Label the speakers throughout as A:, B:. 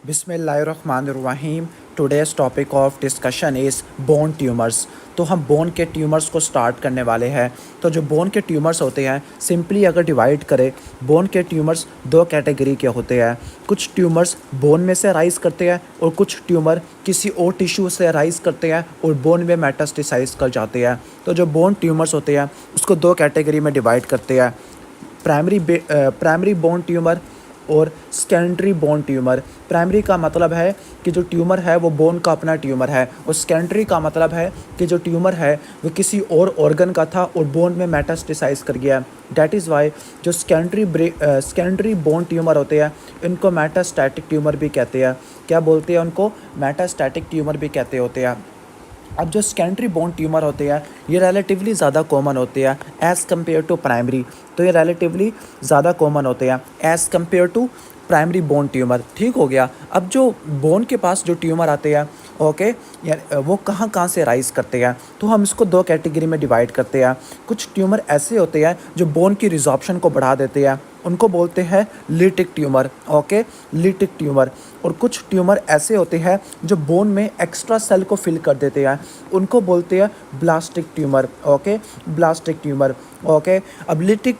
A: बिस्मिल्लाहिर्रहमानिर्रहीम। Today's topic of discussion is bone tumours. तो हम बोन के ट्यूमर्स को स्टार्ट करने वाले हैं। तो जो बोन के ट्यूमर्स होते हैं, सिंपली अगर डिवाइड करें, बोन के ट्यूमर्स दो कैटेगरी के होते हैं। कुछ ट्यूमर्स बोन में से राइज करते हैं और कुछ ट्यूमर किसी और टिश्यू से राइज करते हैं और बोन में मेटास्टेसाइज कर जाते हैं। तो जो बोन ट्यूमर्स होते हैं उसको दो कैटेगरी में डिवाइड करते हैं, प्राइमरी बोन ट्यूमर और सेकेंडरी बोन ट्यूमर। प्राइमरी का मतलब है कि जो ट्यूमर है वो बोन का अपना ट्यूमर है, और सेकेंडरी का मतलब है कि जो ट्यूमर है वो किसी और ऑर्गन का था और बोन में मेटास्टेसाइज कर गया। डैट इज़ वाई जो सेकेंडरी बोन ट्यूमर होते हैं इनको मेटास्टैटिक ट्यूमर भी कहते हैं। क्या बोलते हैं उनको? मेटास्टैटिक ट्यूमर भी कहते होते हैं। अब जो सेकेंडरी बोन ट्यूमर होते हैं ये रिलेटिवली ज़्यादा कॉमन होते हैं एज़ कम्पेयर टू प्राइमरी। तो ये रिलेटिवली ज़्यादा कॉमन होते हैं as compare to primary bone tumour. ठीक हो गया। अब जो बोन के पास जो ट्यूमर आते हैं, ओके, वो कहाँ कहाँ से राइज करते हैं, तो हम इसको दो कैटेगरी में डिवाइड करते हैं। कुछ ट्यूमर ऐसे होते हैं जो बोन की रिजॉर्प्शन को बढ़ा देते हैं, उनको बोलते हैं lytic tumour. Okay, lytic tumour. और कुछ ट्यूमर ऐसे होते हैं जो बोन में एक्स्ट्रा सेल को फिल कर देते हैं, उनको बोलते हैं blastic tumour. Okay, blastic tumour. Okay, अब लिटिक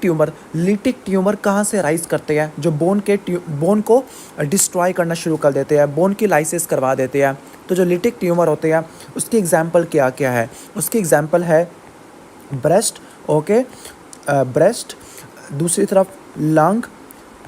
A: ट्यूमर कहाँ से राइज करते हैं? जो बोन को डिस्ट्रॉय करना शुरू कर देते हैं, बोन की लाइसिस करवा देते हैं। तो जो लिटिक ट्यूमर होते हैं उसकी एग्जांपल क्या क्या है? उसकी एग्जांपल है ब्रेस्ट। ओके, ब्रेस्ट, दूसरी तरफ lung,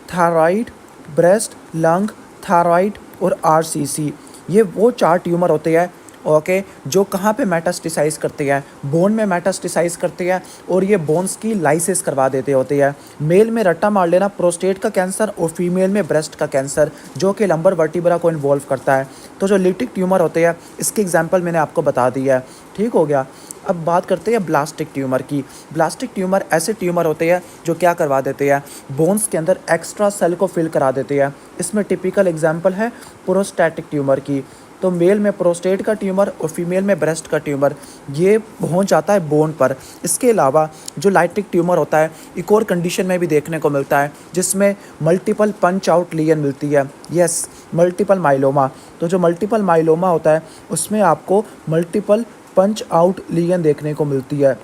A: thyroid, breast, lung, thyroid और आरसीसी। ये वो चार ट्यूमर होते हैं, ओके, जो कहाँ पे मेटास्टेसाइज करते हैं? बोन में मेटास्टेसाइज करते हैं और ये बोन्स की लाइसिस करवा देते होते हैं। मेल में रट्टा मार लेना प्रोस्टेट का कैंसर और फीमेल में ब्रेस्ट का कैंसर, जो कि लंबर वर्टिब्रा को इन्वॉल्व करता है। तो जो लिटिक ट्यूमर होते हैं इसकी एग्जांपल मैंने आपको बता दिया है। ठीक हो गया। अब बात करते हैं ब्लास्टिक ट्यूमर की। ब्लास्टिक ट्यूमर ऐसे ट्यूमर होते हैं जो क्या करवा देते हैं? बोन्स के अंदर एक्स्ट्रा सेल को फिल करा देते हैं। इसमें टिपिकल एग्जांपल है प्रोस्टैटिक ट्यूमर की। तो मेल में प्रोस्टेट का ट्यूमर और फीमेल में ब्रेस्ट का ट्यूमर, ये पहुंच जाता है बोन पर। इसके अलावा जो लाइटिक ट्यूमर होता है एक और कंडीशन में भी देखने को मिलता है, जिसमें मल्टीपल पंच आउट लीजन मिलती है। Yes, multiple myeloma. तो जो मल्टीपल माइलोमा होता है उसमें आपको मल्टीपल पंच आउट लीजन देखने को मिलती है।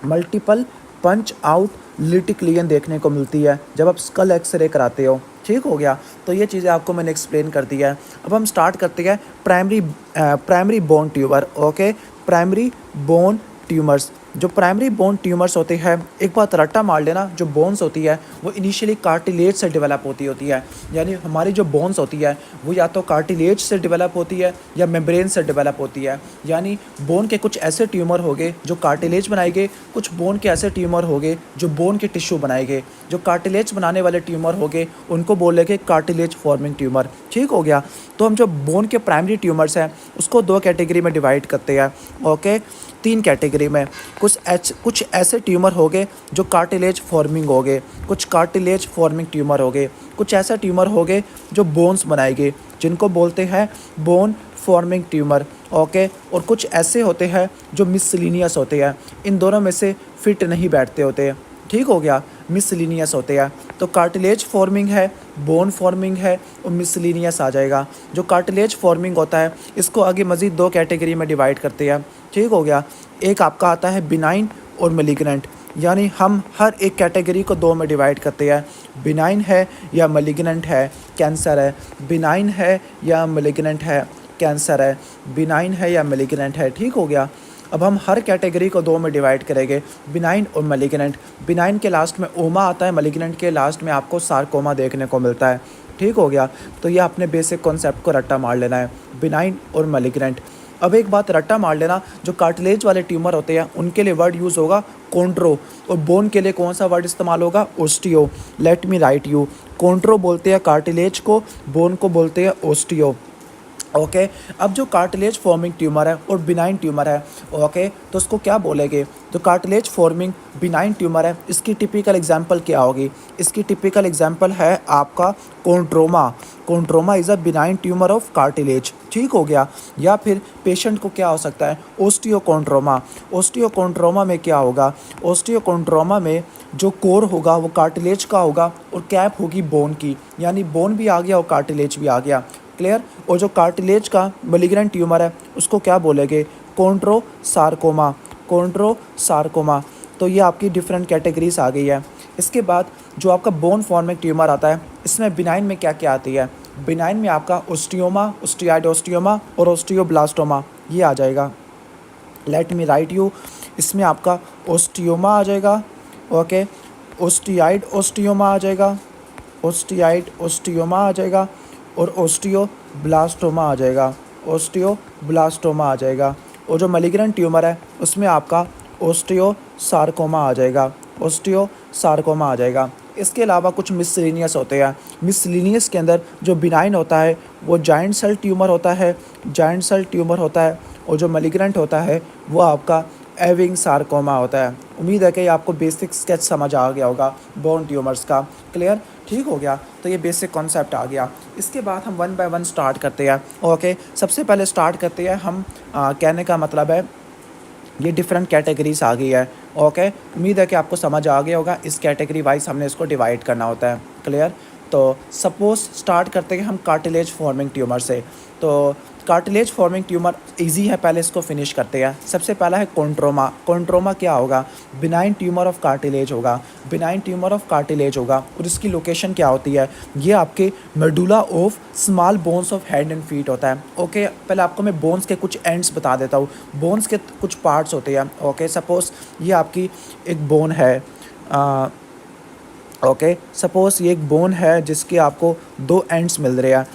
A: Multiple punch out lytic lesion देखने को मिलती है जब आप स्कल एक्सरे कराते हो। ठीक हो गया। तो ये चीज़ें आपको मैंने एक्सप्लेन कर दिया है। अब हम स्टार्ट करते हैं primary bone tumour. Okay, primary bone tumours. जो प्राइमरी बोन ट्यूमर्स होते हैं, एक बात रट्टा मार लेना, जो बोन्स होती है वो इनिशियली कार्टिलेज से डेवलप होती है। यानी हमारी जो बोन्स होती है वो या तो कार्टिलेज से डेवलप होती है या मेम्ब्रेन से डेवलप होती है। यानी बोन के कुछ ऐसे ट्यूमर होंगे जो कार्टिलेज बनाएंगे, कुछ बोन के ऐसे ट्यूमर होंगे जो बोन के टिश्यू बनाएंगे। जो कार्टिलेज बनाने वाले ट्यूमर होंगे उनको बोलेंगे कार्टिलेज फॉर्मिंग ट्यूमर। ठीक हो गया। तो हम जो बोन के प्राइमरी ट्यूमर्स हैं उसको दो कैटेगरी में डिवाइड करते हैं। ओके, तीन कैटेगरी में। कुछ ऐसे ट्यूमर होंगे जो कार्टिलेज फॉर्मिंग होंगे, कुछ कार्टिलेज फॉर्मिंग ट्यूमर होंगे, कुछ ऐसा ट्यूमर होंगे जो बोन्स बनाएंगे, जिनको बोलते हैं बोन फॉर्मिंग ट्यूमर। ओके, और कुछ ऐसे होते हैं जो मिसलिनियस होते हैं, इन दोनों में से फिट नहीं बैठते होते। ठीक हो गया, मिसलिनियस होते हैं। तो कार्टिलेज फॉर्मिंग है, बोन फॉर्मिंग है और मिसलिनियस आ जाएगा। जो कार्टिलेज फॉर्मिंग होता है इसको आगे मज़ीद दो कैटेगरी में डिवाइड करते हैं। ठीक हो गया। एक आपका आता है बिनाइन और मेलिग्नेंट। यानी हम हर एक कैटेगरी को दो में डिवाइड करते हैं, बिनाइन है या मेलिग्नेंट है, कैंसर है। बिनाइन है या मेलिग्नेंट है, कैंसर है। बिनाइन है या मेलिग्नेंट है। ठीक हो गया। अब हम हर कैटेगरी को दो में डिवाइड करेंगे, बिनाइन और मेलिग्नेंट। बिनाइन के लास्ट में ओमा आता है, मेलिग्नेंट के लास्ट में आपको सार्कोमा देखने को मिलता है। ठीक हो गया। तो ये आपने बेसिक कॉन्सेप्ट को रट्टा मार लेना है, बिनाइन और मेलिग्नेंट। अब एक बात रट्टा मार लेना, जो कार्टिलेज वाले ट्यूमर होते हैं उनके लिए वर्ड यूज़ होगा कॉन्ट्रो, और बोन के लिए कौन सा वर्ड इस्तेमाल होगा? Osteo. Let me write you. Chondro बोलते हैं कार्टिलेज को, बोन को बोलते हैं ओस्टियो। ओके, अब जो कार्टिलेज फॉर्मिंग ट्यूमर है और बिनाइन ट्यूमर है, ओके, तो उसको क्या बोलेंगे? जो कार्टिलेज फॉर्मिंग बिनाइन ट्यूमर है इसकी टिपिकल एग्जांपल क्या होगी? इसकी टिपिकल एग्जांपल है आपका chondroma. Chondroma is a benign tumour of cartilage. ठीक हो गया। या फिर पेशेंट को क्या हो सकता है? ओस्टियोकॉन्ड्रोमा। ओस्टियोकॉन्ड्रोमा में क्या होगा? ओस्टियोकॉन्ड्रोमा में जो कोर होगा वो कार्टिलेज का होगा और कैप होगी बोन की, यानी बोन भी आ गया और कार्टिलेज भी आ गया। क्लियर। और जो कार्टिलेज का मैलिग्नेंट ट्यूमर है उसको क्या बोलेंगे, कॉन्ड्रोसार्कोमा, कॉन्ड्रोसार्कोमा। तो ये आपकी डिफरेंट कैटेगरीज आ गई है। इसके बाद जो आपका बोन फॉर्मिंग ट्यूमर आता है, इसमें बिनाइन में क्या क्या आती है, बिनाइन में आपका ओस्टियोमा, ओस्टियाइड ओस्टियोमा और ओस्टियोब्लास्टोमा ये आ जाएगा। लेट मी राइट यू, इसमें आपका ओस्टियोमा आ जाएगा, ओके, ओस्टियाइड ओस्टियोमा आ जाएगा, ओस्टियाइड ओस्टियोमा आ जाएगा और ओस्टियोब्लास्टोमा आ जाएगा, ओस्टियोब्लास्टोमा आ जाएगा। और जो मैलिग्नेंट ट्यूमर है उसमें आपका ओस्टियोसार्कोमा आ जाएगा, ओस्टियोसार्कोमा आ जाएगा। इसके अलावा कुछ मिसलिनियस होते हैं। मिसलिनियस के अंदर जो बिनाइन होता है वो जाइंट सेल ट्यूमर होता है, जाइंट सेल ट्यूमर होता है। और जो मैलिग्नेंट होता है वो आपका एविंग सार्कोमा होता है। उम्मीद है कि आपको बेसिक स्केच समझ आ गया होगा बोन ट्यूमर्स का। क्लियर, ठीक हो गया। तो ये बेसिक कॉन्सेप्ट आ गया। इसके बाद हम वन बाय वन स्टार्ट करते हैं। ओके, सबसे पहले स्टार्ट करते हैं हम कहने का मतलब है ये डिफरेंट कैटेगरीज आ गई है। ओके, उम्मीद है कि आपको समझ आ गया होगा। इस कैटेगरी वाइज हमने इसको डिवाइड करना होता है। क्लियर। तो सपोज स्टार्ट करते हैं हम कार्टिलेज फॉर्मिंग ट्यूमर से। तो कार्टिलेज फॉर्मिंग ट्यूमर इजी है, पहले इसको फिनिश करते हैं। सबसे पहला है कॉन्ट्रोमा। कॉन्ट्रोमा क्या होगा, बिनाइन ट्यूमर ऑफ कार्टिलेज होगा, बिनाइन ट्यूमर ऑफ कार्टिलेज होगा। और इसकी लोकेशन क्या होती है, ये आपके medulla of small bones of hand and feet होता है। ओके, पहले आपको मैं बोन्स के कुछ एंड्स बता देता हूँ। बोन्स के कुछ पार्ट्स होते हैं। ओके, सपोज ये आपकी एक बोन है, ओके, सपोज ये एक बोन है जिसके आपको दो एंड्स मिल रहे हैं।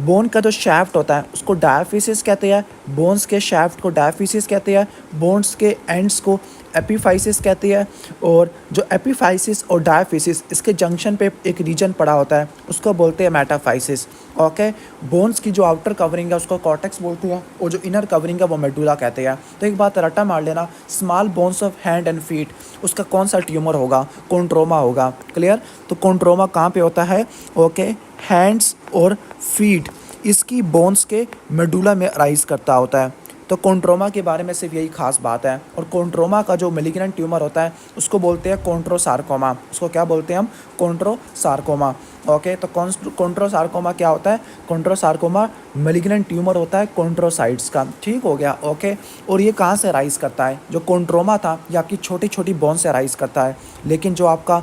A: बोन का जो शैफ्ट होता है उसको डायफिसिस कहते हैं, बोन्स के शैफ्ट को डायफिसिस कहते हैं, बोन्स के एंड्स को एपिफाइसिस कहती है। और जो एपिफाइसिस और डायफिसिस इसके जंक्शन पे एक रीजन पड़ा होता है उसको बोलते हैं मेटाफाइसिस। ओके, बोन्स की जो आउटर कवरिंग है उसको कॉर्टेक्स बोलते हैं और जो इनर कवरिंग है वो मेडुला कहते हैं। तो एक बात रट्टा मार लेना, small bones of hand and feet उसका कौन सा ट्यूमर होगा, कॉन्ट्रोमा होगा। क्लियर। तो कॉन्ट्रोमा कहाँ पे होता है, ओके, हैंड्स और फीट इसकी बोन्स के मेडुला में राइज करता होता है। तो कॉन्ट्रोमा के बारे में सिर्फ यही खास बात है। और कॉन्ट्रोमा का जो मैलिग्नेंट ट्यूमर होता है उसको बोलते हैं कॉन्ट्रोसार्कोमा। उसको क्या बोलते हैं हम, कॉन्ट्रोसार्कोमा। ओके, तो कॉन्ट्रोसार्कोमा क्या होता है, कॉन्ट्रोसार्कोमा मैलिग्नेंट ट्यूमर होता है कॉन्ट्रोसाइट्स का। ठीक हो गया। ओके, और ये कहाँ से राइज करता है, जो कॉन्ट्रोमा था ये आपकी छोटी छोटी बोन से राइज करता है, लेकिन जो आपका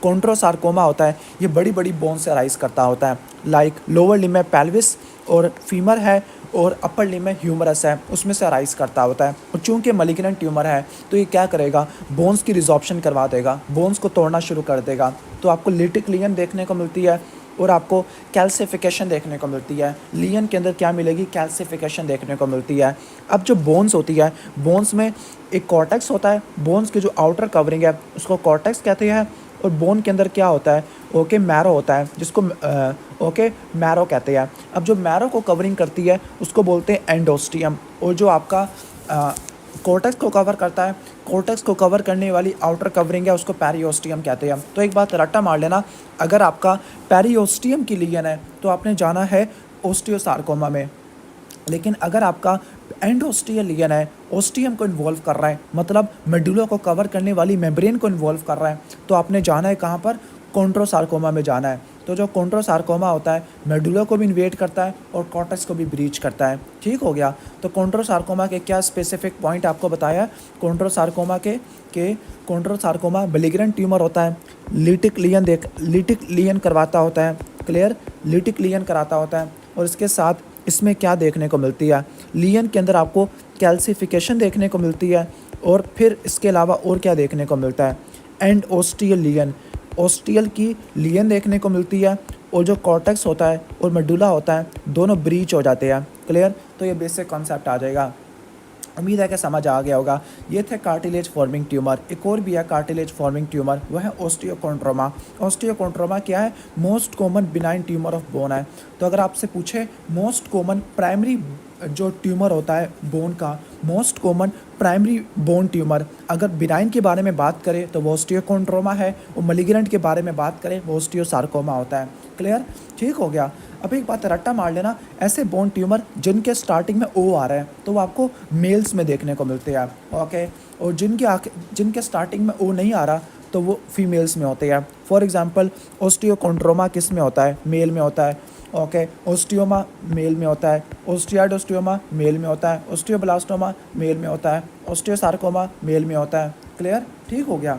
A: कॉन्ट्रोसार्कोमा होता है ये बड़ी बड़ी बोन से राइज करता होता है। लाइक लोअर लिम्ब में पेल्विस और फीमर है और अपर लिम्ब में ह्यूमरस है, उसमें से राइज करता होता है। और चूंकि मैलिग्नेंट ट्यूमर है तो ये क्या करेगा, बोन्स की रिजॉर्प्शन करवा देगा, बोन्स को तोड़ना शुरू कर देगा। तो आपको लिटिक लियन देखने को मिलती है और आपको कैल्सिफिकेशन देखने को मिलती है। लियन के अंदर क्या मिलेगी, कैल्सिफिकेशन देखने को मिलती है। अब जो बोन्स होती है, बोन्स में एक कॉर्टेक्स होता है, बोन्स की जो आउटर कवरिंग है उसको कॉर्टेक्स कहते हैं। और बोन के अंदर क्या होता है, ओके, मैरो होता है जिसको ओके मैरो कहते हैं। अब जो मैरो को कवरिंग करती है उसको बोलते हैं एंडोस्टियम। और जो आपका कॉर्टेक्स को कवर करता है, कॉर्टेक्स को कवर करने वाली आउटर कवरिंग है उसको पेरियोस्टियम कहते हैं। तो एक बात रट्टा मार लेना, अगर आपका पेरियोस्टियम की लीजन है तो आपने जाना है ओस्टियोसार्कोमा में। लेकिन अगर आपका एंडोस्टियल लीजन है, ओस्टियम को इन्वॉल्व कर रहा है, मतलब मेडुला को कवर करने वाली मेम्ब्रेन को इन्वॉल्व कर रहा है, तो आपने जाना है कहाँ पर, कॉन्ट्रोसार्कोमा में जाना है। तो जो कॉन्ट्रोसार्कोमा होता है मेडुला को भी इन्वेड करता है और कॉर्टेक्स को भी ब्रीच करता है। ठीक हो गया। तो कॉन्ट्रोसार्कोमा के क्या स्पेसिफिक पॉइंट आपको बताया, कॉन्ट्रोसार्कोमा के कॉन्ट्रोसार्कोमा मैलिग्नेंट ट्यूमर होता है, लिटिक लियन करवाता होता है। क्लियर, लिटिक लियन कराता होता है। और इसके साथ इसमें क्या देखने को मिलती है, लियन के अंदर आपको कैल्सिफिकेशन देखने को मिलती है। और फिर इसके अलावा और क्या देखने को मिलता है, एंड ओस्टियल लियन, ओस्टियल की लियन देखने को मिलती है। और जो कॉर्टेक्स होता है और मेडुला होता है दोनों ब्रीच हो जाते हैं। क्लियर। तो ये बेसिक कॉन्सेप्ट आ जाएगा। उम्मीद है कि समझ आ गया होगा। ये थे कार्टिलेज फॉर्मिंग ट्यूमर। एक और भी है कार्टिलेज फॉर्मिंग ट्यूमर, वह है ओस्टियोकॉन्ड्रोमा। ओस्टियोकॉन्ड्रोमा क्या है, most common benign tumour of bone है। तो अगर आपसे पूछे मोस्ट कॉमन प्राइमरी जो ट्यूमर होता है बोन का, most common primary bone tumour, अगर बिनाइन के बारे में बात करें तो वो ओस्टियोकॉन्ड्रोमा है, और मैलिग्नेंट के बारे में बात करें वो ओस्टियोसार्कोमा होता है। क्लियर, ठीक हो गया। अब एक बात रट्टा मार लेना, ऐसे बोन ट्यूमर जिनके स्टार्टिंग में ओ आ रहा है तो वो आपको मेल्स में देखने को मिलते हैं। ओके, और जिनके स्टार्टिंग में ओ नहीं आ रहा तो वो फीमेल्स में होते हैं। फॉर एग्जांपल ओस्टियोकॉन्ड्रोमा किस में होता है, मेल में होता है। ओके, ओस्टियोमा मेल में होता है, ओस्टियाइड ओस्टियोमा मेल में होता है, ओस्टियोब्लास्टोमा मेल में होता है, ओस्टियोसार्कोमा मेल में होता है। क्लियर? ठीक हो गया।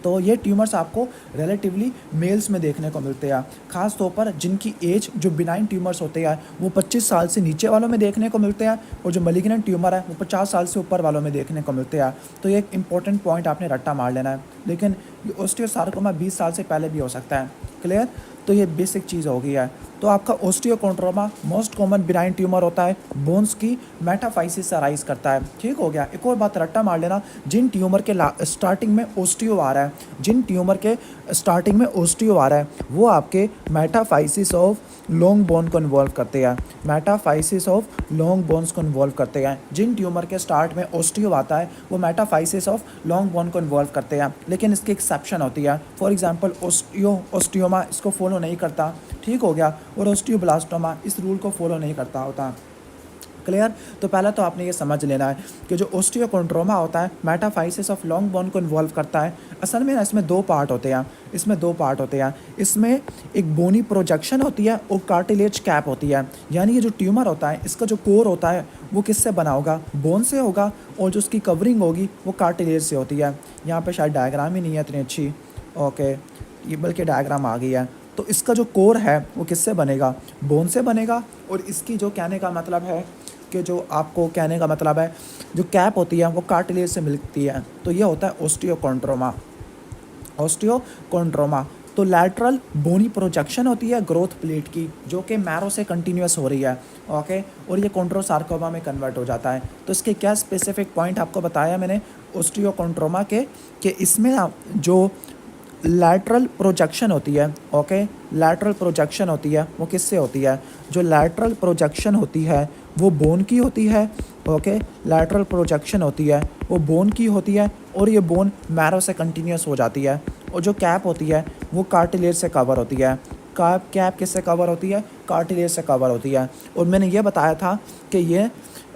A: तो ये ट्यूमर्स आपको रिलेटिवली मेल्स में देखने को मिलते हैं, ख़ास तौर पर जिनकी एज जो बिनाइन ट्यूमर्स होते हैं वो 25 साल से नीचे वालों में देखने को मिलते हैं, और जो मलिग्नेंट ट्यूमर है वो 50 साल से ऊपर वालों में देखने को मिलते हैं। तो ये एक इंपॉर्टेंट पॉइंट आपने रट्टा मार लेना है। लेकिन ये ओस्टियोसार्कोमा 20 साल से पहले भी हो सकता है। क्लियर? तो ये बेसिक चीज़ हो गई है। तो आपका ओस्टियोकॉन्ड्रोमा मोस्ट कॉमन बिनाइन ट्यूमर होता है, बोन्स की मेटाफाइसिस से अराइज करता है। ठीक हो गया। एक और बात रट्टा मार लेना, जिन ट्यूमर के स्टार्टिंग में ओस्टियो आ रहा है, जिन ट्यूमर के स्टार्टिंग में ओस्टियो आ रहा है वो आपके मेटाफाइसिस ऑफ लॉन्ग बोन को इन्वॉल्व करते हैं, मेटाफाइसिस ऑफ लॉन्ग बोन्स को इन्वॉल्व करते हैं। जिन ट्यूमर के स्टार्ट में ओस्टियो आता है वो मेटाफाइसिस ऑफ लॉन्ग बोन को इन्वॉल्व करते हैं, लेकिन इसकी एक्सेप्शन होती है। फॉर एग्जांपल ओस्टियोमा इसको फॉलो नहीं करता। ठीक हो गया। और ओस्टियोब्लास्टोमा इस रूल को फॉलो नहीं करता होता। क्लियर? तो पहला तो आपने ये समझ लेना है कि जो ओस्टियोकॉन्ड्रोमा होता है मेटाफाइसिस ऑफ लॉन्ग बोन को इन्वॉल्व करता है। असल में ना इसमें दो पार्ट होते हैं। इसमें एक बोनी प्रोजेक्शन होती है और कार्टिलेज कैप होती है। यानी ये जो ट्यूमर होता है इसका जो कोर होता है वो किससे बना होगा? बोन से होगा, और जो उसकी कवरिंग होगी वो कार्टिलेज से होती है। यहाँ पे शायद डायग्राम ही नहीं है इतनी अच्छी। ओके, ये बल्कि डायग्राम आ गई है। तो इसका जो कोर है वो किससे बनेगा? बोन से बनेगा। और इसकी जो कहने का मतलब है कि जो आपको कहने का मतलब है जो कैप होती है वो कार्टिलेज से मिलती है। तो ये होता है ओस्टियोकॉन्ड्रोमा। तो लैटरल बोनी प्रोजेक्शन होती है ग्रोथ प्लेट की, जो कि मैरो से कंटिन्यूस हो रही है। ओके, और ये कॉन्ड्रोसार्कोमा में कन्वर्ट हो जाता है। तो इसके क्या स्पेसिफिक पॉइंट आपको बताया मैंने ओस्टियोकॉन्ड्रोमा के, कि इसमें जो लैटरल प्रोजेक्शन होती है, ओके, लैटरल प्रोजेक्शन होती है वो किससे होती है? जो लैटरल प्रोजेक्शन होती है वो बोन की होती है। ओके, लैटरल प्रोजेक्शन होती है वो बोन की होती है, और ये बोन मैरो से कंटिन्यूस हो जाती है। और जो कैप होती है वो कार्टिलेज से कवर होती है। कैप किससे कवर होती है? कार्टिलेज से कवर होती है। और मैंने ये बताया था कि ये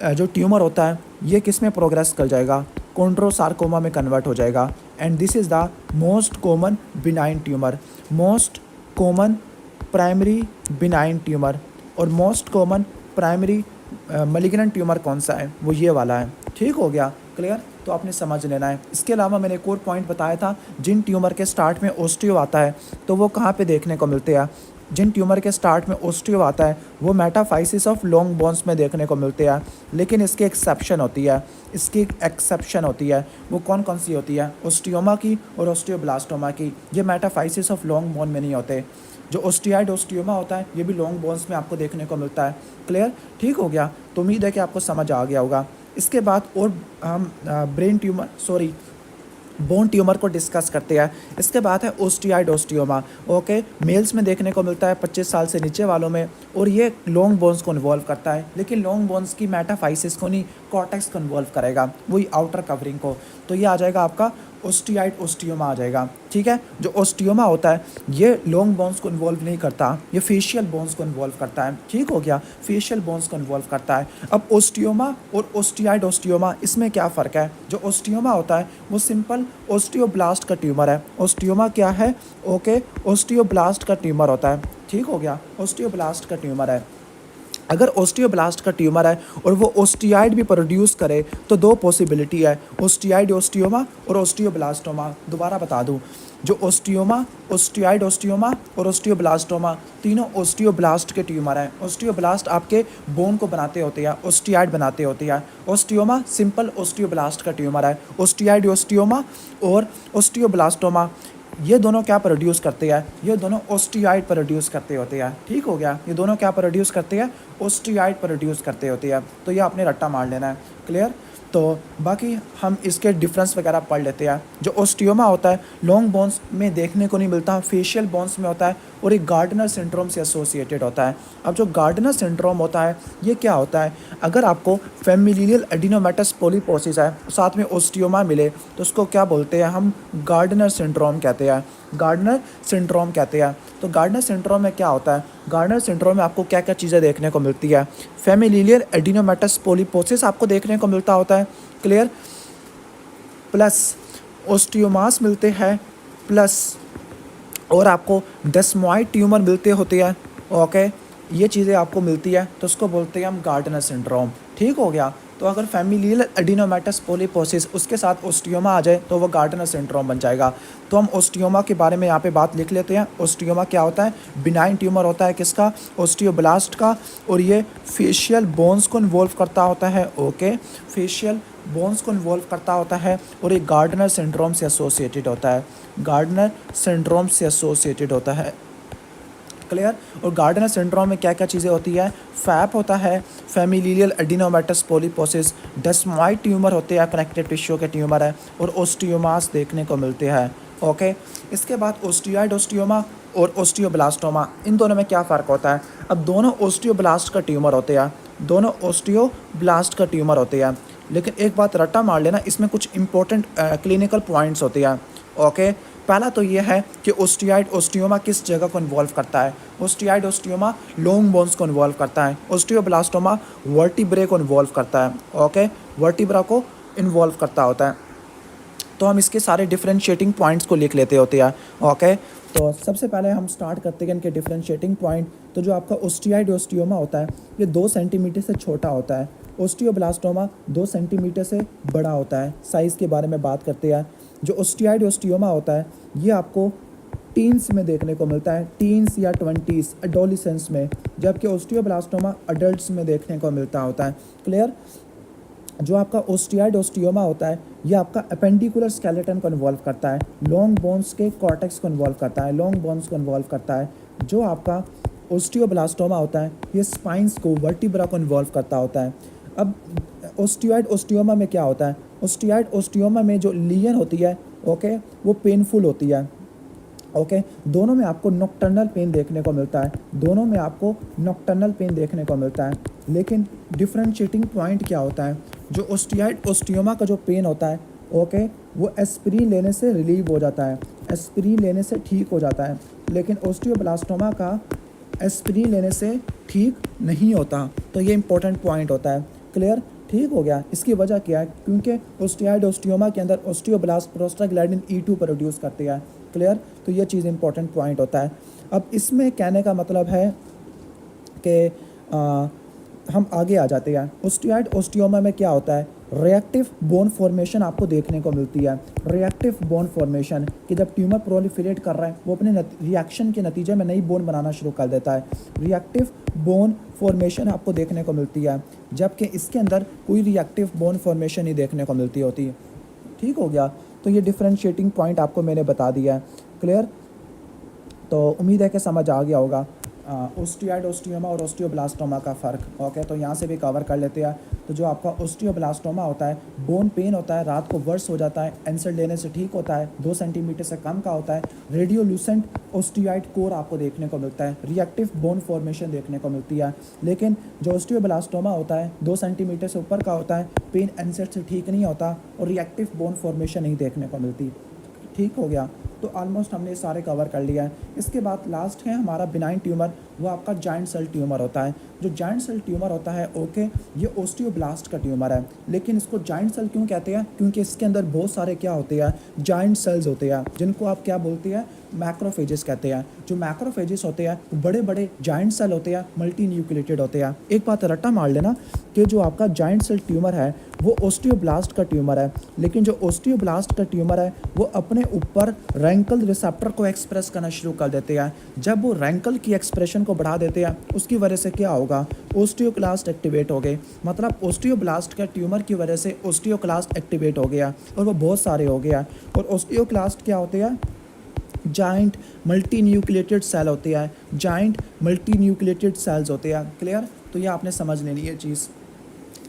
A: जो ट्यूमर होता है ये किस में प्रोग्रेस कर जाएगा? कॉन्ड्रोसार्कोमा में कन्वर्ट हो जाएगा। And this is the most common benign tumour, most common primary benign tumour. और most common primary malignant tumour कौन सा है? वो ये वाला है। ठीक हो गया। क्लियर? तो आपने समझ लेना है। इसके अलावा मैंने एक और पॉइंट बताया था, जिन ट्यूमर के स्टार्ट में ओस्टियो आता है तो वो कहाँ पे देखने को मिलते हैं? जिन ट्यूमर के स्टार्ट में ओस्टियो आता है वो मेटाफाइसिस ऑफ लॉन्ग बोन्स में देखने को मिलते हैं, लेकिन इसकी एक्सेप्शन होती है। वो कौन कौन सी होती है? ओस्टियोमा की और ओस्टियोब्लास्टोमा की। ये मेटाफाइसिस ऑफ लॉन्ग बोन में नहीं होते। जो ओस्टियाइड ओस्टियोमा होता है ये भी लॉन्ग बोन्स में आपको देखने को मिलता है। क्लियर? ठीक हो गया। तो उम्मीद है कि आपको समझ आ गया होगा। इसके बाद और हम बोन ट्यूमर को डिस्कस करते हैं। इसके बाद है ओस्टियाइड ओस्टियोमा। ओके, मेल्स में देखने को मिलता है 25 साल से नीचे वालों में, और ये लॉन्ग बोन्स को इन्वॉल्व करता है, लेकिन लॉन्ग बोन्स की मेटाफाइसिस को नहीं, कॉर्टेक्स को इन्वॉल्व करेगा, वही आउटर कवरिंग को। तो ये आ जाएगा आपका ओस्टियाइड ओस्टियोमा आ जाएगा। ठीक है। जो ओस्टियोमा होता है ये लॉन्ग बोन्स को इन्वॉल्व नहीं करता, ये फेशियल बोन्स को इन्वॉल्व करता है। ठीक हो गया, फेशियल बोन्स को इन्वॉल्व करता है। अब ओस्टियोमा और ओस्टियाइड ओस्टियोमा, इसमें क्या फ़र्क है? जो ओस्टियोमा होता है वो सिंपल ओस्टियोब्लास्ट का ट्यूमर है। ओस्टियोमा क्या है? ओके, ओस्टियोब्लास्ट का ट्यूमर होता है। ठीक हो गया, ओस्टियोब्लास्ट का ट्यूमर है। अगर ओस्टियोब्लास्ट का ट्यूमर है और वो ओस्टियाइड भी प्रोड्यूस करे तो दो पॉसिबिलिटी है, ओस्टियाइड ओस्टियोमा और ओस्टियोब्लास्टोमा। दोबारा बता दूं, जो ओस्टियोमा, ओस्टियाइड ओस्टियोमा और ओस्टियोब्लास्टोमा, तीनों ओस्टियोब्लास्ट के ट्यूमर हैं। ओस्टियोब्लास्ट आपके बोन को बनाते होते हैं, ओस्टियाइड बनाते होते हैं। ओस्टियोमा सिंपल ओस्टियोब्लास्ट का ट्यूमर है। ओस्टियाइड ओस्टियोमा और ओस्टियोब्लास्टोमा ये दोनों क्या प्रोड्यूस करते हैं? ये दोनों ओस्टियाइड प्रोड्यूस करते होते हैं। ठीक हो गया, ये दोनों क्या प्रोड्यूस करते हैं? ओस्टियाइड प्रोड्यूस करते होते हैं। तो ये आपने रट्टा मार लेना है। क्लियर? तो बाकी हम इसके डिफरेंस वगैरह पढ़ लेते हैं। जो ओस्टियोमा होता है लॉन्ग बोन्स में देखने को नहीं मिलता, फेशियल बोन्स में होता है, और एक गार्डनर सिंड्रोम से एसोसिएटेड होता है। अब जो गार्डनर सिंड्रोम होता है ये क्या होता है? अगर आपको फेमिलियल एडिनोमेटस पॉलीपोसिस है साथ में ओस्टियोमा मिले तो उसको क्या बोलते हैं? हम गार्डनर सिंड्रोम कहते हैं। गार्डनर सिंड्रोम कहते हैं। तो गार्डनर सिंड्रोम में क्या होता है? गार्डनर सिंड्रोम में आपको क्या क्या चीज़ें देखने को मिलती है? फेमिलियल एडिनोमेटस पॉलीपोसिस आपको देखने को मिलता होता है। क्लियर? प्लस ओस्टियोमास मिलते हैं, प्लस और आपको डेस्मोइड ट्यूमर मिलते होते हैं। ओके, ये चीज़ें आपको मिलती है तो उसको बोलते हैं हम गार्डनर सिंड्रोम। ठीक हो गया। तो अगर फैमिलियल एडिनोमेटस पॉलीपोसिस उसके साथ ओस्टियोमा आ जाए तो वो गार्डनर सिंड्रोम बन जाएगा। तो हम ओस्टियोमा के बारे में यहाँ पे बात लिख लेते हैं। ओस्टियोमा क्या होता है? बिनाइन ट्यूमर होता है किसका? ओस्टियोब्लास्ट का। और ये फेशियल बोन्स को इन्वॉल्व करता होता है। ओके, फेशियल बोन्स को इन्वॉल्व करता होता है और ये गार्डनर सिंड्रोम से एसोसिएटेड होता है। गार्डनर सिंड्रोम से एसोसिएटेड होता है। क्लियर। और गार्डनर सिंड्रोम में क्या क्या चीज़ें होती है? फैप होता है, फैमिलियल एडिनोमेटस पॉलीपोसिस, डेस्मोइड ट्यूमर होते हैं, कनेक्टिव टिश्यू के ट्यूमर है, और ओस्टियोमास देखने को मिलते हैं। ओके, इसके बाद ओस्टियॉइड ओस्टियोमा और ओस्टियोब्लास्टोमा, इन दोनों में क्या फ़र्क होता है? अब दोनों ओस्टियोब्लास्ट का ट्यूमर होते हैं, दोनों ओस्टियोब्लास्ट का ट्यूमर होते हैं, लेकिन एक बात रट्टा मार लेना, इसमें कुछ इंपॉर्टेंट क्लिनिकल पॉइंट्स होते हैं। ओके, पहला तो ये है कि ओस्टियॉइड ओस्टियोमा किस जगह को इन्वॉल्व करता है? ओस्टियॉइड ओस्टियोमा लॉन्ग बोन्स को इन्वॉल्व करता है, ओस्टियोब्लास्टोमा वर्टिब्रे को इन्वॉल्व करता है। ओके, वर्टिब्रा को इन्वॉल्व करता होता है। तो हम इसके सारे डिफरेंशिएटिंग पॉइंट्स को लिख लेते होते हैं। ओके, तो सबसे पहले हम स्टार्ट करते हैं इनके डिफरेंशिएटिंग पॉइंट। तो जो आपका ओस्टियॉइड ओस्टियोमा होता है ये 2 सेंटीमीटर से छोटा होता है। ओस्टियोब्लास्टोमा 2 सेंटीमीटर से बड़ा होता है। साइज़ के बारे में बात करते हैं। जो ओस्टियॉइड ओस्टियोमा होता है ये आपको टीन्स में देखने को मिलता है, टीन्स या 20s एडोलिसेंस में, जबकि ओस्टियोब्लास्टोमा अडल्ट्स में देखने को मिलता होता है। क्लियर। जो आपका ओस्टियॉइड ओस्टियोमा होता है ये आपका अपेंडिकुलर स्केलेटन को इन्वॉल्व करता है, लॉन्ग बोन्स के कॉर्टेक्स को इन्वॉल्व करता है, लॉन्ग बोन्स को इन्वॉल्व करता है। जो आपका ओस्टियोब्लास्टोमा होता है ये स्पाइंस को, वर्टिब्रा को इन्वॉल्व करता होता है। अब ओस्टियॉइड ओस्टियोमा में क्या होता है? ओस्टियॉइड ओस्टियोमा में जो लीजन होती है ओके वो पेनफुल होती है। ओके, दोनों में आपको नॉकटर्नल पेन देखने को मिलता है, दोनों में आपको नॉकटर्नल पेन देखने को मिलता है। लेकिन डिफरेंशिएटिंग पॉइंट क्या होता है? जो ओस्टियॉइड ओस्टियोमा का जो पेन होता है ओके वो एस्पिरिन लेने से रिलीव हो जाता है, एस्पिरिन लेने से ठीक हो जाता है। लेकिन ओस्टियोब्लास्टोमा का एस्पिरिन लेने से ठीक नहीं होता। तो ये इंपॉर्टेंट पॉइंट होता है। क्लियर। ठीक हो गया। इसकी वजह क्या है? क्योंकि ओस्टियॉइड ओस्टियोमा के अंदर ओस्टियोब्लास्ट प्रोस्टाग्लैंडिन E2 प्रोड्यूस करते हैं। क्लियर। तो ये चीज़ इंपॉर्टेंट पॉइंट होता है। अब इसमें कहने का मतलब है कि हम आगे आ जाते हैं। ओस्टियॉइड ओस्टियोमा में क्या होता है? रिएक्टिव बोन फॉर्मेशन आपको देखने को मिलती है। रिएक्टिव बोन फॉर्मेशन कि जब ट्यूमर प्रोलिफरेट कर रहा है वो अपने रिएक्शन के नतीजे में नई बोन बनाना शुरू कर देता है। रिएक्टिव बोन फॉर्मेशन आपको देखने को मिलती है, जबकि इसके अंदर कोई रिएक्टिव बोन फॉर्मेशन ही देखने को मिलती होती है। ठीक हो गया। तो ये डिफरेंशिएटिंग पॉइंट आपको मैंने बता दिया है। क्लियर। तो उम्मीद है कि समझ आ गया होगा ओस्टियॉइड ओस्टियोमा और ओस्टियोब्लास्टोमा का फ़र्क। ओके, तो यहाँ से भी कवर कर लेते हैं। तो जो आपका ओस्टियोब्लास्टोमा होता है बोन पेन होता है, रात को वर्स हो जाता है, एंसर लेने से ठीक होता है, 2 सेंटीमीटर से कम का होता है। रेडियोल्यूसेंट ओस्टियॉइड कोर आपको देखने को मिलता है, रिएक्टिव बोन फॉर्मेशन देखने को मिलती है। लेकिन जो ओस्टियोब्लास्टोमा होता है 2 सेंटीमीटर से ऊपर का होता है, पेन एंसर से ठीक नहीं होता और रिएक्टिव बोन फॉर्मेशन नहीं देखने को मिलती। ठीक हो गया। तो ऑलमोस्ट हमने सारे कवर कर लिया है। इसके बाद लास्ट है हमारा बिनाइन ट्यूमर, वो आपका जॉइंट सेल ट्यूमर होता है। जो जॉइंट सेल ट्यूमर होता है ओके ये ओस्टियोब्लास्ट का ट्यूमर है। लेकिन इसको जॉइंट सेल क्यों कहते हैं? क्योंकि इसके अंदर बहुत सारे क्या होते हैं? जॉइंट सेल्स होते हैं, जिनको आप क्या बोलते हैं? मैक्रोफेजेस कहते हैं। जो मैक्रोफेजेस होते हैं वो बड़े बड़े जॉइंट सेल होते हैं, मल्टी न्यूक्लिएटेड होते हैं। एक बात रट्टा मार लेना कि जो आपका जॉइंट सेल ट्यूमर है वो ओस्टियोब्लास्ट का ट्यूमर है, लेकिन जो ओस्टियोब्लास्ट का ट्यूमर है वो अपने ऊपर रैंकल रिसेप्टर को एक्सप्रेस करना शुरू कर देते हैं। जब वो रैंकल की एक्सप्रेशन को बढ़ा देते हैं उसकी वजह से क्या होगा? ओस्टियोक्लास्ट एक्टिवेट हो गए। मतलब ओस्टियोब्लास्ट का ट्यूमर की वजह से ओस्टियोक्लास्ट एक्टिवेट हो गया और वो बहुत सारे हो गया। और ओस्टियोक्लास्ट क्या होते हैं? जाइंट मल्टी न्यूक्लिएटेड सेल होते हैं, जाइंट मल्टी न्यूक्लिएटेड सेल्स होते हैं। क्लियर। तो ये आपने समझ लेनी है चीज़।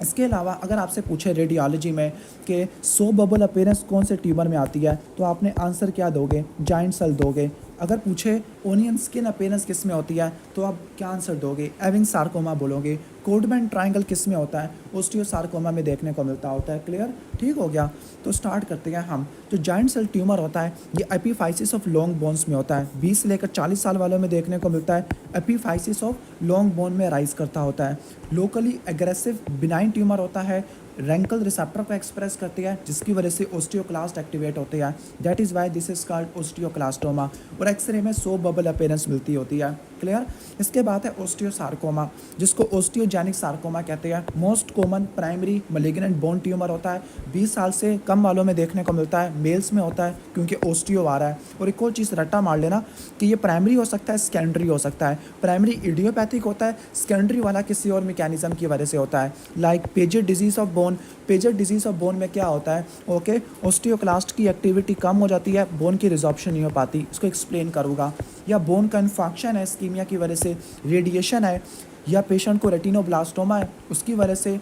A: इसके अलावा अगर आपसे पूछे रेडियोलॉजी में कि सो बबल अपीयरेंस कौन से ट्यूमर में आती है तो आपने आंसर क्या दोगे? जाइंट सेल दोगे। अगर पूछे ओनियन स्किन अपीयरेंस किस में होती है तो आप क्या आंसर दोगे? एविंग सार्कोमा बोलोगे। कोडमैन ट्रायंगल किस में होता है? ओस्टियोसार्कोमा में देखने को मिलता होता है। क्लियर। ठीक हो गया। तो स्टार्ट करते हैं हम। जो जॉइंट सेल ट्यूमर होता है ये एपिफाइसिस ऑफ लॉन्ग बोन्स में होता है। 20 से लेकर 40 साल वालों में देखने को मिलता है। एपिफाइसिस ऑफ लॉन्ग बोन में राइज करता होता है। लोकली एग्रेसिव बिनाइन ट्यूमर होता है, रैंकल रिसेप्टर को एक्सप्रेस करती है जिसकी वजह से ओस्टियोक्लास्ट एक्टिवेट होते हैं। That is why this is called osteoclastoma. और एक्सरे में सो बबल अपीयरेंस मिलती होती है। क्लियर। इसके बाद है ओस्टियोसार्कोमा, जिसको ओस्टियोजेनिक सार्कोमा कहते हैं। Most common primary malignant bone tumour होता है, 20 साल से कम वालों में देखने को मिलता है, मेल्स में होता है क्योंकि ओस्टियो आ रहा है। और एक और चीज़ रट्टा मार लेना कि ये प्राइमरी हो सकता है, सेकेंडरी हो सकता है। प्राइमरी इडियोपैथिक होता है, सेकेंडरी वाला किसी और मैकेनिज्म की वजह से होता है, like Paget's disease of bone. Paget's disease of bone में क्या होता है, ओके, ओस्टियोक्लास्ट की एक्टिविटी कम हो जाती है, बोन की रिजॉर्प्शन नहीं हो पाती, इसको एक्सप्लेन करूँगा। या बोन का इन्फेक्शन है इस्कीमिया की वजह से, रेडिएशन है, या पेशेंट को रेटिनोब्लास्टोमा है उसकी वजह से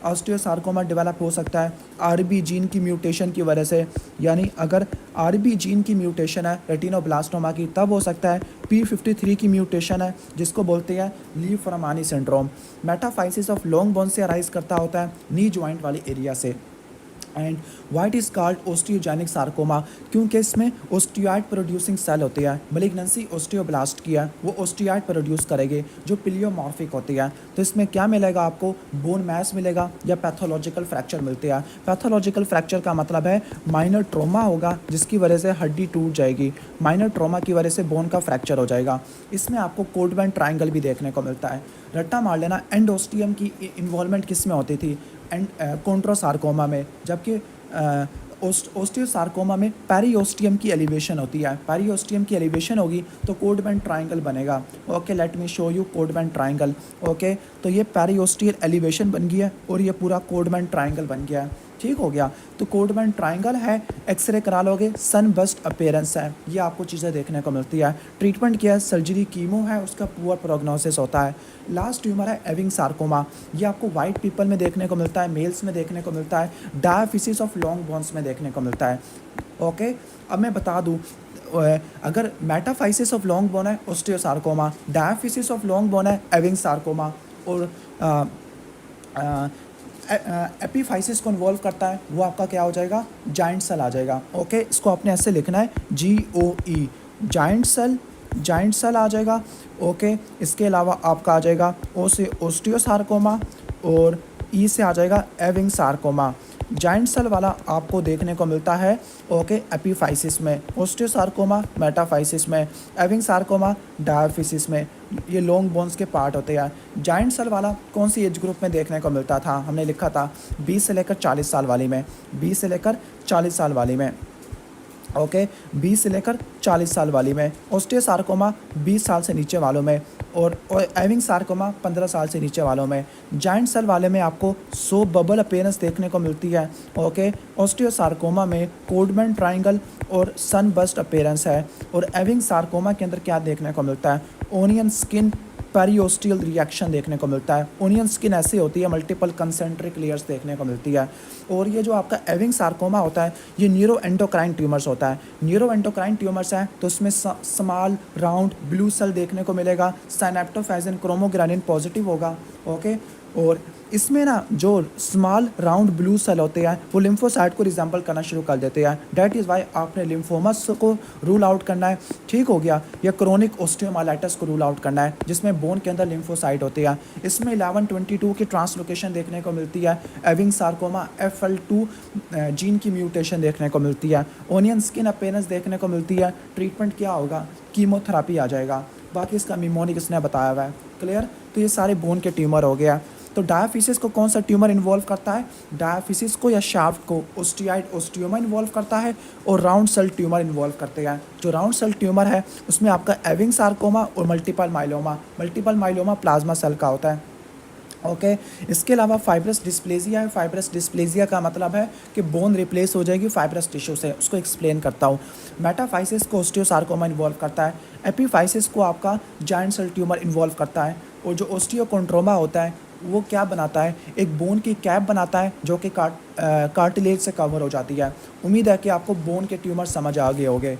A: ऑस्टियोसार्कोमा डेवलप हो सकता है। आरबी जीन की म्यूटेशन की वजह से, यानी अगर आरबी जीन की म्यूटेशन है रेटिनोब्लास्टोमा की तब हो सकता है। P53 की म्यूटेशन है जिसको बोलते हैं Li Fraumeni syndrome. Metaphysis of long bone से अराइज करता होता है, नी जॉइंट वाली एरिया से। And why it is called osteogenic sarcoma, क्योंकि इसमें ओस्टियाइड प्रोड्यूसिंग सेल होती है। मैलिग्नेंसी ओस्टियोब्लास्ट की है, वो ओस्टियाइड प्रोड्यूस करेंगे जो पिलियोमॉर्फिक होती है। तो इसमें क्या मिलेगा आपको, बोन मैस मिलेगा या पैथोलॉजिकल फ्रैक्चर मिलते हैं। पैथोलॉजिकल फ्रैक्चर का मतलब है माइनर ट्रॉमा होगा जिसकी वजह से हड्डी टूट जाएगी, माइनर ट्रॉमा की वजह से बोन का फ्रैक्चर हो जाएगा। इसमें आपको कोडबैंड ट्राइंगल भी देखने को मिलता है। रट्टा मार लेना, एंडोस्टियम की इन्वॉल्वमेंट किस में होती थी, एंड कॉन्ट्रोसार्कोमा में, जबकि ओस्टियोसार्कोमा में पेरिओस्टियम की एलिवेशन होती है। पेरिओस्टियम की एलिवेशन होगी तो कोडबैंड ट्राइंगल बनेगा। Okay, let me show you Codman triangle. Okay, तो ये पेरिओस्टियल एलिवेशन बन गई है और ये पूरा कोडबैंड ट्राइंगल बन गया है। ठीक हो गया, तो कोडबैंड ट्राइंगल है, एक्सरे करा लोगे, सनबस्ट अपीयरेंस है, ये आपको चीज़ें देखने को मिलती है। ट्रीटमेंट क्या है, सर्जरी, कीमो है, उसका पुअर प्रोग्नोसिस होता है। लास्ट ट्यूमर है एविंग सार्कोमा, ये आपको वाइट पीपल में देखने को मिलता है, मेल्स में देखने को मिलता है, डायफिसिस ऑफ लॉन्ग बोन्स में देखने को मिलता है। ओके, अब मैं बता दूँ, अगर मेटाफाइसिस ऑफ लॉन्ग बोन है ओस्टियोसार्कोमा, डायफिसिस ऑफ लॉन्ग बोन है एविंग सार्कोमा, और एपीफाइसिस को इन्वॉल्व करता है वो आपका क्या हो जाएगा, जाइंट सेल आ जाएगा। ओके, इसको आपने ऐसे लिखना है GOE, giant cell, giant cell आ जाएगा। ओके, इसके अलावा आपका आ जाएगा ओ से ओस्टियोसार्कोमा और ई से आ जाएगा एविंग सार्कोमा। जाइंट सेल वाला आपको देखने को मिलता है ओके एपीफाइसिस में, ओस्टियोसार्कोमा मेटाफाइसिस में, एविंग सार्कोमा डायफिसिस में। ये लॉन्ग बोन्स के पार्ट होते हैं। जाइंट सेल वाला कौन सी एज ग्रुप में देखने को मिलता था, हमने लिखा था 20 से लेकर 40 साल वाली में, 20 से लेकर 40 साल वाली में। ओके, 20 से लेकर 40 साल वाली में। ओस्टियोसार्कोमा 20 साल से नीचे वालों में, और एविंग सार्कोमा 15 साल से नीचे वालों में। जाइंट सेल वाले में आपको सो बबल अपीयरेंस देखने को मिलती है। ओके, ओस्टियोसार्कोमा में कोडमैन ट्राइंगल और सनबस्ट अपीयरेंस है। और एविंग सार्कोमा के अंदर क्या देखने को मिलता है, ओनियन स्किन पेरियोस्टियल रिएक्शन देखने को मिलता है। ओनियन स्किन ऐसी होती है, मल्टीपल कंसेंट्रिक लेयर्स देखने को मिलती है। और ये जो आपका एविंग सार्कोमा होता है ये न्यूरो एंडोक्राइन ट्यूमर्स होता है। न्यूरो एंडोक्राइन ट्यूमर्स हैं तो उसमें स्मॉल राउंड ब्लू सेल देखने को मिलेगा, साइनेप्टोफेजिन क्रोमोग्रानिन पॉजिटिव होगा। ओके, और इसमें ना जो स्मॉल राउंड ब्लू सेल होते हैं वो लिम्फोसाइट को रिजेंबल करना शुरू कर देते हैं। डेट इज़ वाई आपने लिम्फोमस को रूल आउट करना है। ठीक हो गया, या क्रोनिक ओस्टियोमाइलाइटिस को रूल आउट करना है जिसमें बोन के अंदर लिम्फोसाइट होते हैं। इसमें 1122 की ट्रांसलोकेशन देखने को मिलती है। एविंग सार्कोमा FL2 जीन की म्यूटेशन देखने को मिलती है। ओनियन स्किन अपीयरेंस देखने को मिलती है। ट्रीटमेंट क्या होगा, कीमोथेरापी आ जाएगा। बाकी इसका मिमोनिक इसने बताया हुआ है। क्लियर, तो ये सारे बोन के ट्यूमर हो गया। तो डायफिसिस को कौन सा ट्यूमर इन्वॉल्व करता है, डायफिसिस को या शाफ्ट को ओस्टियाइड ओस्टियोमा इन्वॉल्व करता है, और राउंड सेल ट्यूमर इन्वॉल्व करते हैं। जो राउंड सेल ट्यूमर है उसमें आपका एविंग सार्कोमा और मल्टीपल माइलोमा प्लाज्मा सेल का होता है। ओके, इसके अलावा फाइब्रस डिस्प्लेजिया है। फाइब्रस डिस्प्लेजिया का मतलब है कि बोन रिप्लेस हो जाएगी फाइब्रस टिश्यू से। उसको एक्सप्लेन करता हूँ। मेटाफाइसिस को ओस्टियोसार्कोमा इन्वॉल्व करता है। एपीफाइसिस को आपका जाइंट सेल ट्यूमर इन्वॉल्व करता है। और जो ओस्टियोकोंड्रोमा होता है वो क्या बनाता है, एक बोन की कैप बनाता है जो कि कार्टिलेज से कवर हो जाती है। उम्मीद है कि आपको बोन के ट्यूमर समझ आ गए होंगे।